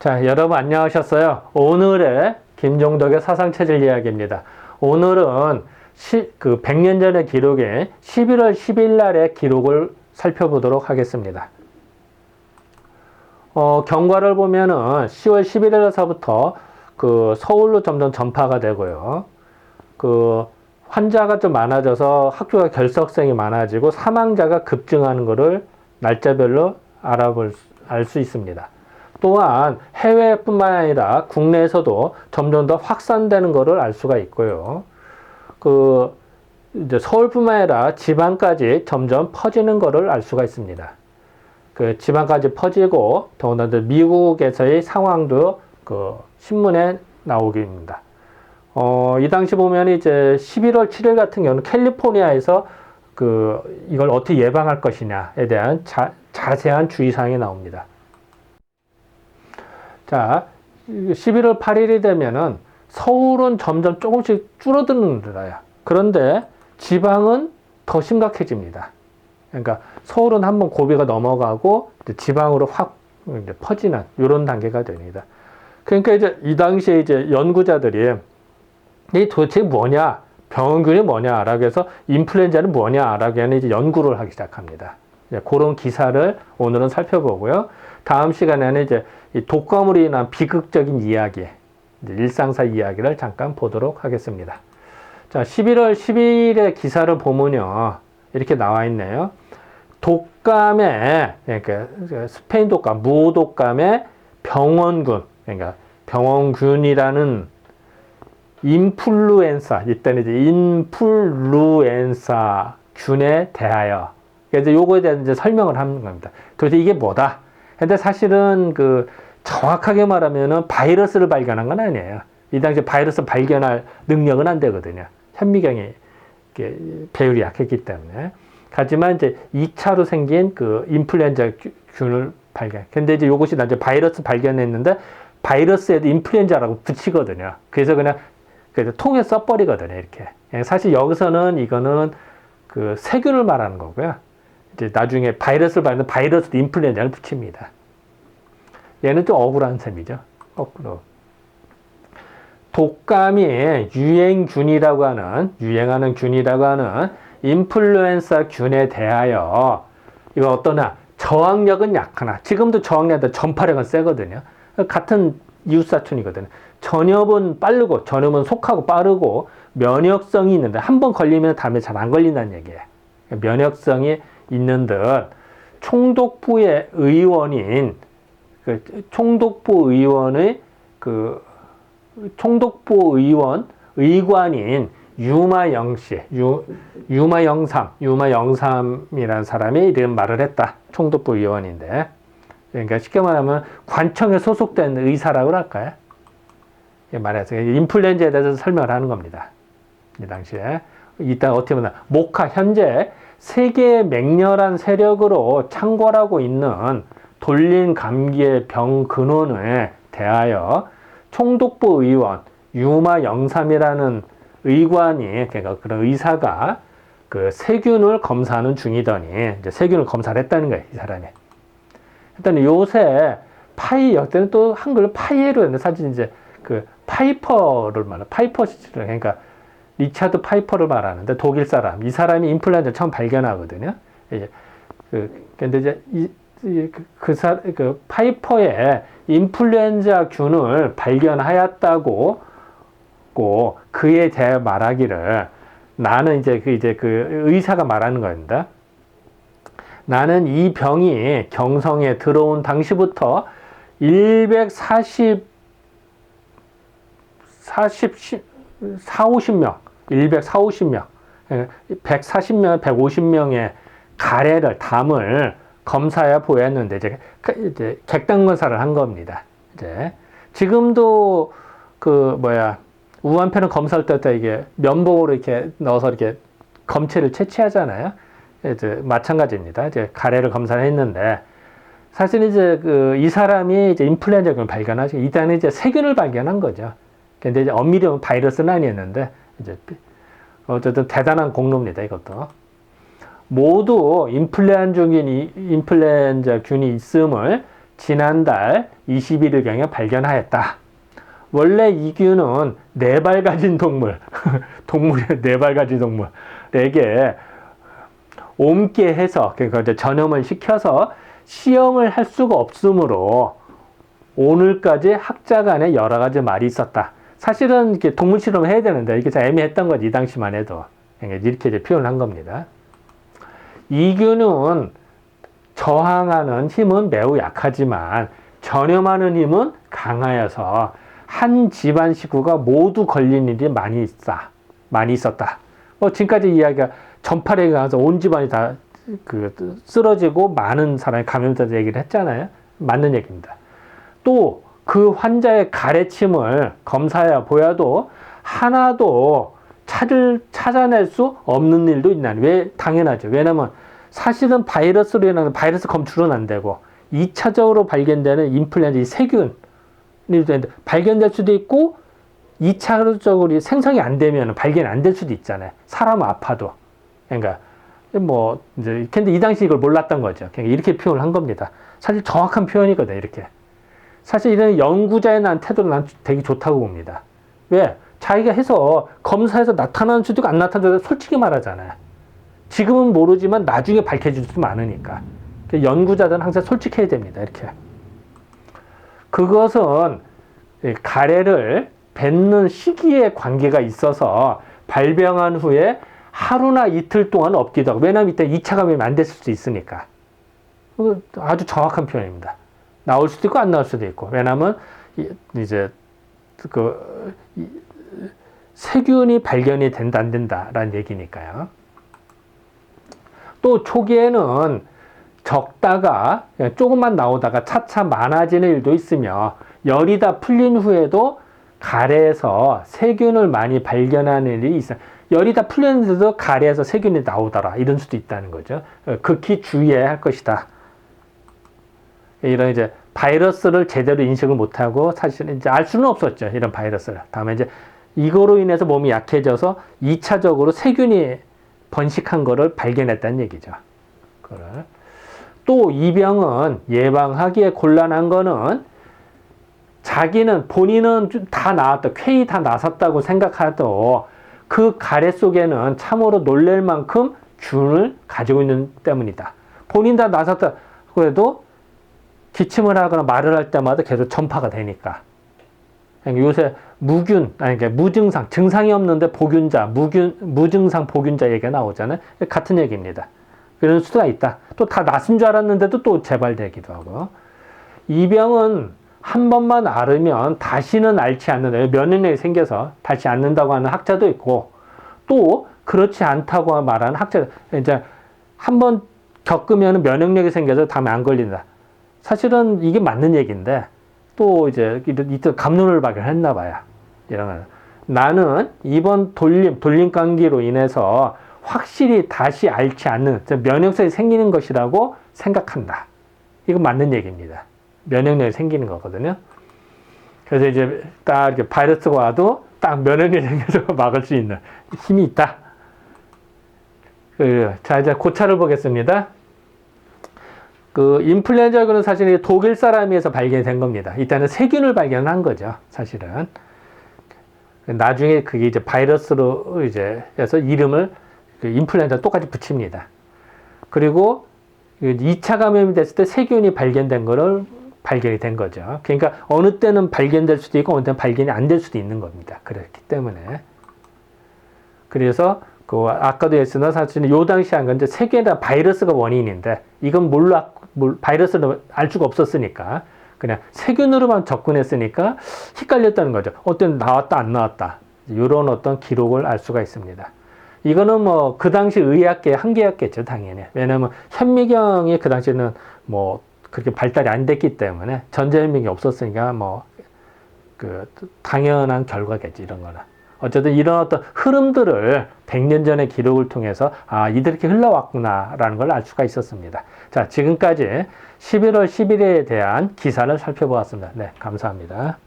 자, 여러분 안녕하셨어요? 오늘의 김종덕의 사상체질 이야기입니다. 오늘은 100년 전의 기록에 11월 10일 날의 기록을 살펴보도록 하겠습니다. 경과를 보면은 10월 11일서부터 서울로 점점 전파가 되고요. 환자가 좀 많아져서 학교가 결석생이 많아지고 사망자가 급증하는 것을 날짜별로 알 수 있습니다. 또한 해외뿐만 아니라 국내에서도 점점 더 확산되는 것을 알 수가 있고요. 이제 서울뿐만 아니라 지방까지 점점 퍼지는 것을 알 수가 있습니다. 지방까지 퍼지고 더군다나 미국에서의 상황도 신문에 나오기입니다. 이 당시 보면 이제 11월 7일 같은 경우는 캘리포니아에서 이걸 어떻게 예방할 것이냐에 대한 자세한 주의사항이 나옵니다. 자, 11월 8일이 되면은 서울은 점점 조금씩 줄어드는데요. 그런데 지방은 더 심각해집니다. 그러니까 서울은 한번 고비가 넘어가고 지방으로 확 이제 퍼지는 이런 단계가 됩니다. 그러니까 이제 이 당시에 이제 연구자들이 이 도대체 뭐냐, 병원균이 뭐냐라고 해서 인플루엔자는 뭐냐라고 하는 이제 연구를 하기 시작합니다. 그런 기사를 오늘은 살펴보고요. 다음 시간에는 이제 이 독감으로 인한 비극적인 이야기, 일상사 이야기를 잠깐 보도록 하겠습니다. 자, 11월 10일의 기사를 보면요. 이렇게 나와 있네요. 독감에, 그러니까 스페인 독감, 무독감에 병원균, 그러니까 병원균이라는 인플루엔사, 이때는 이제 인플루엔사 균에 대하여, 그래서 요거에 대한 이제 설명을 하는 겁니다. 도대체 이게 뭐다? 근데 사실은 정확하게 말하면은 바이러스를 발견한 건 아니에요. 이 당시에 바이러스 발견할 능력은 안 되거든요. 현미경이 배율이 약했기 때문에. 하지만 이제 2차로 생긴 인플루엔자 균을 발견. 근데 이제 요것이 나중에 바이러스 발견했는데 바이러스에도 인플루엔자라고 붙이거든요. 그래서 그냥 통에 써버리거든요. 이렇게. 사실 여기서는 이거는 세균을 말하는 거고요. 이제 나중에 바이러스를 발견한 바이러스도 인플루엔자를 붙입니다. 얘는 좀 억울한 셈이죠. 거꾸로. 독감이 유행하는 균이라고 하는 인플루엔사 균에 대하여 이거 어떠나 저항력은 약하나 지금도 저항력보다 전파력은 세거든요. 같은 이웃사촌이거든요. 전염은 빠르고 전염은 속하고 빠르고 면역성이 있는데 한 번 걸리면 다음에 잘 안 걸린다는 얘기예요. 면역성이 있는 듯 총독부의 의원인 의관인 유마영삼이라는 사람이 이런 말을 했다. 총독부 의원인데. 그러니까 쉽게 말하면 관청에 소속된 의사라고 할까요? 말해서 인플루엔자에 대해서 설명을 하는 겁니다. 이 당시에. 이따 어떻게 보면 현재 세계의 맹렬한 세력으로 창궐하고 있는 돌린 감기의 병 근원에 대하여 총독부 의원 유마영삼이라는 의관이, 그러니까 그런 의사가 세균을 검사하는 중이더니 이제 세균을 검사를 했다는 거예요, 이 사람이. 일단 요새 여태는 또 한글로 파이에로 했는데 사실 이제 파이퍼를 말해, 그러니까 리차드 파이퍼를 말하는데 독일 사람, 이 사람이 인플루엔자 처음 발견하거든요. 근데 이제 파이퍼의 인플루엔자 균을 발견하였다고 그에 대해 말하기를 나는 이제 의사가 말하는 겁니다. 나는 이 병이 경성에 들어온 당시부터 140, 50명, 140명, 140명, 150명의 담을 검사해 보였는데, 이제 객단 검사를 한 겁니다. 지금도 우한표는 검사할 때 이게 면봉으로 이렇게 넣어서 이렇게 검체를 채취하잖아요. 마찬가지입니다. 가래를 검사를 했는데, 사실 이제 이 사람이 이제 인플루엔자균을 발견하죠. 이때는 이제 세균을 발견한 거죠. 근데 이제 엄밀히 보면 바이러스는 아니었는데, 어쨌든 대단한 공로입니다, 이것도. 모두 인플루엔자 균이 있음을 지난달 21일경에 발견하였다. 원래 이균은 4발 가진 동물, 동물이 4발 가진 동물에게 옮게 해서, 그러니까 이제 전염을 시켜서 시험을 할 수가 없으므로 오늘까지 학자 간에 여러 가지 말이 있었다. 사실은 이렇게 동물 실험을 해야 되는데 이게 참 애매했던 거지, 이 당시만 해도. 이렇게 이제 표현을 한 겁니다. 이균은 저항하는 힘은 매우 약하지만 전염하는 힘은 강하여서 한 집안 식구가 모두 걸린 일이 많이 있었다. 지금까지 이야기가 전파력이 강해서 온 집안이 다 쓰러지고 많은 사람이 감염돼서 얘기를 했잖아요. 맞는 얘기입니다. 또 그 환자의 가래침을 검사해 보여도 하나도 찾아낼 수 없는 일도 있나니. 왜? 당연하죠. 왜냐면 사실은 바이러스로 인한 바이러스 검출은 안 되고 2차적으로 발견되는 인플루엔자 세균이 발견될 수도 있고 2차적으로 생성이 안 되면 발견이 안 될 수도 있잖아요. 사람 아파도. 그러니까 근데 이 당시 이걸 몰랐던 거죠. 그러니까 이렇게 표현을 한 겁니다. 사실 정확한 표현이거든, 이렇게. 사실 이런 연구자에 대한 태도는 난 되게 좋다고 봅니다. 왜? 자기가 해서 검사해서 나타나는 수도 있고 안 나타나는 수도 솔직히 말하잖아요. 지금은 모르지만 나중에 밝혀질 수도 많으니까. 연구자들은 항상 솔직해야 됩니다. 이렇게. 그것은 가래를 뱉는 시기에 관계가 있어서 발병한 후에 하루나 이틀 동안 없기도 하고, 왜냐하면 이때 2차 감염이 안 됐을 수도 있으니까. 아주 정확한 표현입니다. 나올 수도 있고 안 나올 수도 있고. 왜냐하면 이제 세균이 발견이 된다 안 된다라는 얘기니까요. 또 초기에는 적다가 조금만 나오다가 차차 많아지는 일도 있으며 열이 다 풀린 후에도 가래에서 세균을 많이 발견하는 일이 있어요. 열이 다 풀렸는데도 가래에서 세균이 나오더라, 이런 수도 있다는 거죠. 극히 주의해야 할 것이다. 이런 이제 바이러스를 제대로 인식을 못하고 사실은 이제 알 수는 없었죠, 이런 바이러스를. 다음에 이제 이거로 인해서 몸이 약해져서 2차적으로 세균이 번식한 거를 발견했다는 얘기죠. 또 이 병은 예방하기에 곤란한 거는 본인은 다 나았다, 쾌히 다 나섰다고 생각하도 그 가래 속에는 참으로 놀랄 만큼 균을 가지고 있는 때문이다. 본인 다 나섰다 그래도 기침을 하거나 말을 할 때마다 계속 전파가 되니까. 요새 무증상, 증상이 없는데 보균자, 무증상 보균자 얘기가 나오잖아요. 같은 얘기입니다. 그런 수가 있다. 또 다 낫은 줄 알았는데도 또 재발되기도 하고. 이 병은 한 번만 앓으면 다시는 앓지 않는다. 면역력이 생겨서 다시 앓는다고 하는 학자도 있고, 또 그렇지 않다고 말하는 학자도, 이제 한 번 겪으면 면역력이 생겨서 다음에 안 걸린다. 사실은 이게 맞는 얘기인데, 또 이제 이때 갑론을 발견했나 봐요. 이런 거. 나는 이번 돌림 감기로 인해서 확실히 다시 앓지 않는 면역력이 생기는 것이라고 생각한다. 이거 맞는 얘기입니다. 면역력이 생기는 거거든요. 그래서 이제 딱 이렇게 바이러스가 와도 딱 면역력이 생겨서 막을 수 있는 힘이 있다. 자, 이제 고차를 보겠습니다. 인플루엔자균은 사실 독일 사람에서 발견된 겁니다. 이때는 세균을 발견한 거죠, 사실은. 나중에 그게 이제 바이러스로 해서 이름을 인플루엔자 똑같이 붙입니다. 그리고 2차 감염이 됐을 때 세균이 발견이 된 거죠. 그러니까 어느 때는 발견될 수도 있고 어느 때는 발견이 안 될 수도 있는 겁니다. 그렇기 때문에. 그래서 아까도 했으나 사실은 요 당시에 한 건 이제 세균이나 바이러스가 원인인데 이건 바이러스를 알 수가 없었으니까 그냥 세균으로만 접근했으니까 헷갈렸다는 거죠. 어떤 나왔다 안 나왔다. 이런 어떤 기록을 알 수가 있습니다. 이거는 그 당시 의학계의 한계였겠죠, 당연히. 왜냐면 현미경이 그 당시에는 그렇게 발달이 안 됐기 때문에 전자현미경이 없었으니까 당연한 결과겠지, 이런 거는. 어쨌든 이런 어떤 흐름들을 100년 전의 기록을 통해서 이렇게 흘러왔구나라는 걸 알 수가 있었습니다. 자, 지금까지 11월 11일에 대한 기사를 살펴보았습니다. 네, 감사합니다.